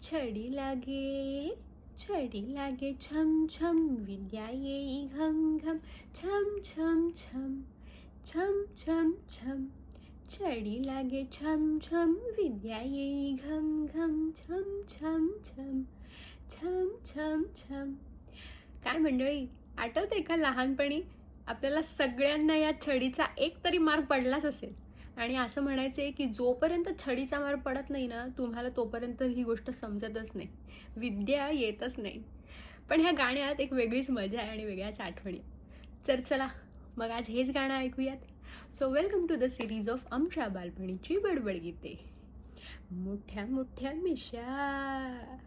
छडी लागे छडी लागे छम छम, विद्या येई घम घम, छम छम छम छम छम छम. छडी लागे छम छम, विद्या येई घम घम, छम छम छम छम छम छम. काय मंडळी, आठवतंय का लहानपणी आपल्याला सगळ्यांना या छडीचा एक तरी मार पडलाच असेल. आणि असं म्हणायचे की जोपर्यंत छडीचा मार पडत नाही ना तुम्हाला तोपर्यंत ही गोष्ट समजतच नाही, विद्या येतच नाही. पण ह्या गाण्यात एक वेगळीच मजा आहे आणि वेगळ्याच आठवणी. तर चला मग आज हेच गाणं ऐकूयात. So welcome to the series of आमच्या बालपणीची बडबड गीते. मोठ्या मोठ्या मिशा,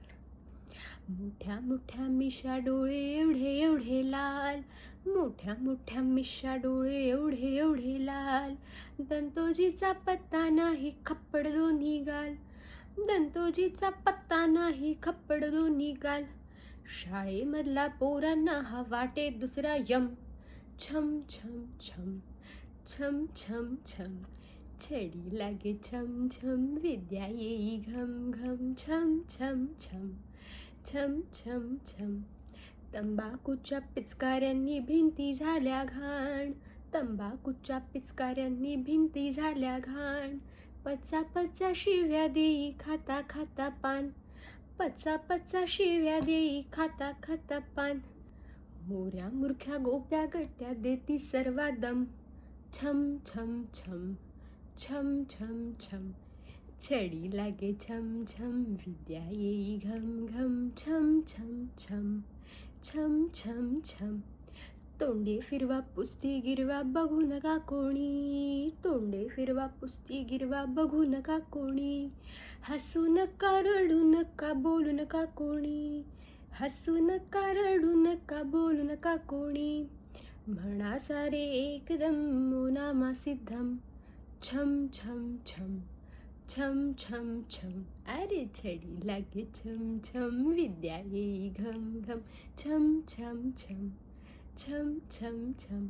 मोठ्या मोठ्या मिशा, डोळे एवढे एवढे लाल, मोठ्या मोठ्या मिशा, डोळे एवढे एवढे लाल. दंतोजीचा पत्ता नाही, खप्पड दोन्ही गाल, दंतोजीचा पत्ता नाही, खप्पड दोन्ही गाल. शाळेमधला पोरांना हा वाटे दुसरा यम, छम छम छम छम छम छम. छडी लागे छम छम, विद्या येई घम घम, छम छम छम छम छम छम. तंबाखूच्या पिचकाऱ्यांनी भिंती झाल्या घाण, तंबाखूच्या पिचकाऱ्यांनी भिंती झाल्या घाण. पचा पचा शिव्या देई खाता खाता पान, पचा पचा शिव्या देई खाता खाता पान. मोऱ्या मुरख्या गोप्या गट्ट्या देती सर्वादम, छम छम छम छम छम छम. छडी लागे छम छम, विद्या येई घम घम, छम छम छम छम छम छम. तोंडे फिरवा पुसती गिरवा बघू नका कोणी, तोंडे फिरवा पुसती गिरवा बघू नका कोणी. हसू नका रडू नका बोलू नका कोणी, हसू नका रडू नका बोलू नका कोणी. म्हणा सारे एकदम मोनामा सिद्धम, छम छम छम छम छम छम. अरे छडी लागे छम छम, विद्या येई घम घम, छम छम छम छम छम छम.